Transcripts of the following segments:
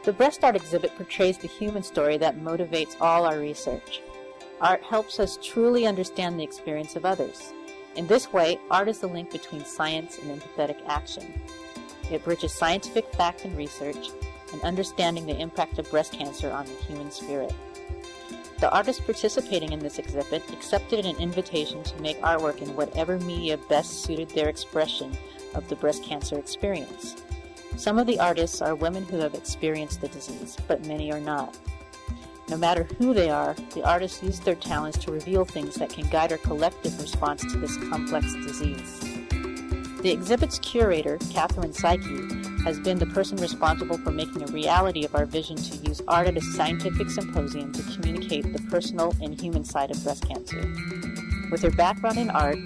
The breast art exhibit portrays the human story that motivates all our research. Art helps us truly understand the experience of others. In this way, art is the link between science and empathetic action. It bridges scientific fact and research and understanding the impact of breast cancer on the human spirit. The artists participating in this exhibit accepted an invitation to make artwork in whatever media best suited their expression of the breast cancer experience. Some of the artists are women who have experienced the disease, but many are not. No matter who they are, the artists use their talents to reveal things that can guide our collective response to this complex disease. The exhibit's curator, Catherine Psyche, has been the person responsible for making a reality of our vision to use art at a scientific symposium to communicate the personal and human side of breast cancer. With her background in art,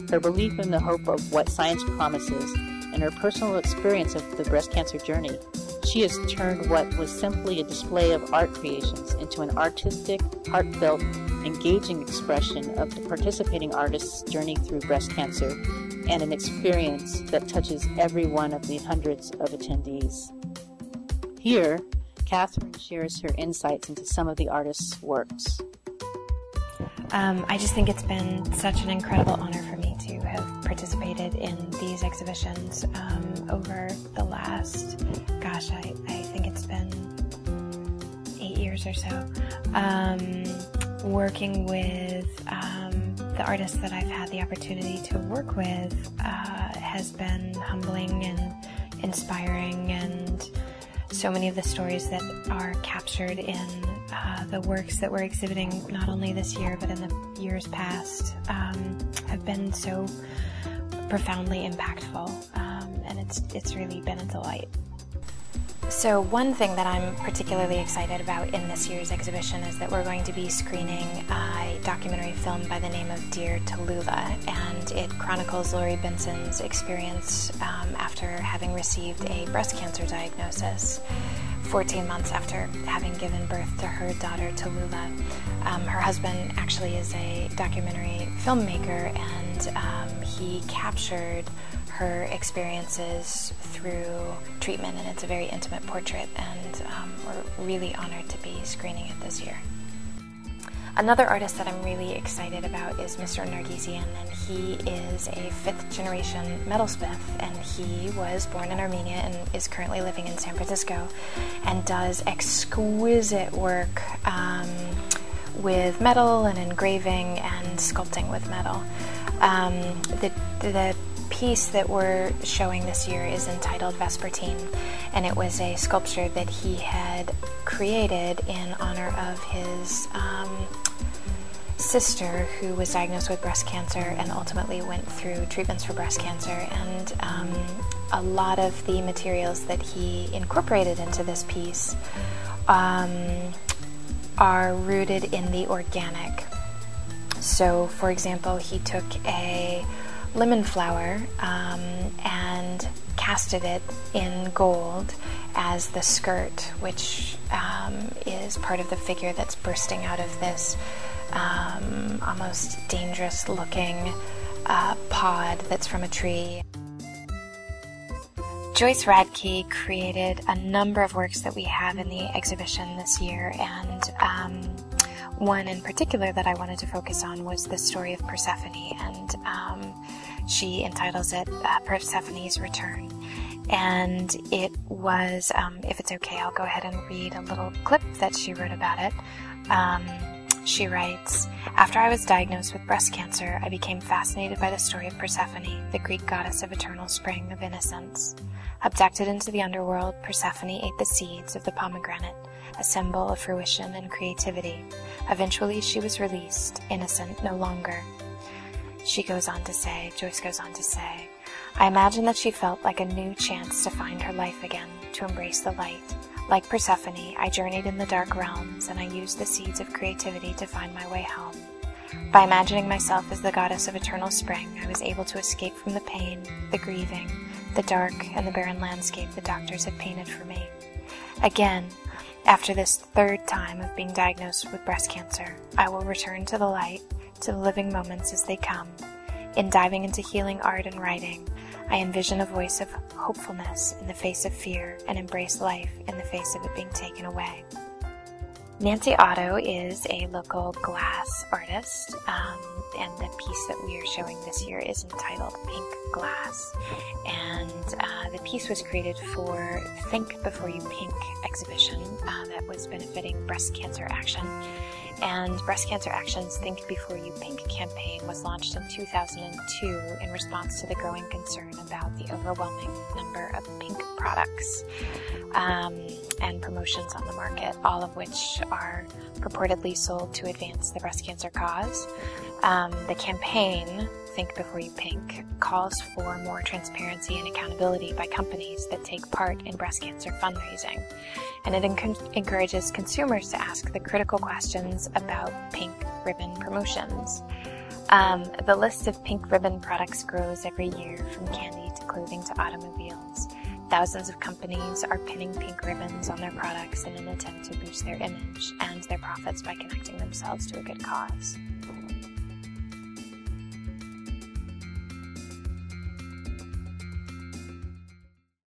her belief in the hope of what science promises, and her personal experience of the breast cancer journey, she has turned what was simply a display of art creations into an artistic, heartfelt, engaging expression of the participating artist's journey through breast cancer and an experience that touches every one of the hundreds of attendees. Here, Catherine shares her insights into some of the artist's works. I just think it's been such an incredible honor for me to have participated in these exhibitions over the last, I think it's been 8 years or so. Working with the artists that I've had the opportunity to work with has been humbling and inspiring, and so many of the stories that are captured in the works that we're exhibiting, not only this year but in the years past, have been so profoundly impactful, and it's really been a delight. So one thing that I'm particularly excited about in this year's exhibition is that we're going to be screening a documentary film by the name of Dear Tallulah, and it chronicles Lori Benson's experience after having received a breast cancer diagnosis 14 months after having given birth to her daughter Tallulah. Her husband actually is a documentary filmmaker, and he captured her experiences through treatment, and it's a very intimate portrait, and we're really honored to be screening it this year. Another artist that I'm really excited about is Mr. Nargisian, and he is a 5th generation metalsmith, and he was born in Armenia and is currently living in San Francisco and does exquisite work with metal and engraving and sculpting with metal. The piece that we're showing this year is entitled Vespertine, and it was a sculpture that he had created in honor of his sister, who was diagnosed with breast cancer and ultimately went through treatments for breast cancer. And a lot of the materials that he incorporated into this piece are rooted in the organic. So, for example, he took a lemon flower and casted it in gold as the skirt, which is part of the figure that's bursting out of this almost dangerous looking pod that's from a tree. Joyce Radke created a number of works that we have in the exhibition this year, and one in particular that I wanted to focus on was the story of Persephone, and she entitles it Persephone's Return. And it was, if it's okay, I'll go ahead and read a little clip that she wrote about it. She writes, "After I was diagnosed with breast cancer, I became fascinated by the story of Persephone, the Greek goddess of eternal spring, of innocence. Abducted into the underworld, Persephone ate the seeds of the pomegranate, a symbol of fruition and creativity. Eventually she was released, innocent no longer." Joyce goes on to say, "I imagine that she felt like a new chance to find her life again, to embrace the light. Like Persephone, I journeyed in the dark realms, and I used the seeds of creativity to find my way home. By imagining myself as the goddess of eternal spring, I was able to escape from the pain, the grieving, the dark and the barren landscape the doctors had painted for me. Again, after this 3rd time of being diagnosed with breast cancer, I will return to the light, to the living moments as they come. In diving into healing art and writing, I envision a voice of hopefulness in the face of fear and embrace life in the face of it being taken away. Nancy Otto is a local glass artist, and the piece that we are showing this year is entitled Pink Glass. And the piece was created for Think Before You Pink exhibition that was benefiting Breast Cancer Action. And Breast Cancer Action's Think Before You Pink campaign was launched in 2002 in response to the growing concern about the overwhelming number of pink products and promotions on the market, all of which are purportedly sold to advance the breast cancer cause. The campaign, Think Before You Pink, calls for more transparency and accountability by companies that take part in breast cancer fundraising, and it encourages consumers to ask the critical questions about pink ribbon promotions. The list of pink ribbon products grows every year, from candy to clothing to automobiles. Thousands of companies are pinning pink ribbons on their products in an attempt to boost their image and their profits by connecting themselves to a good cause.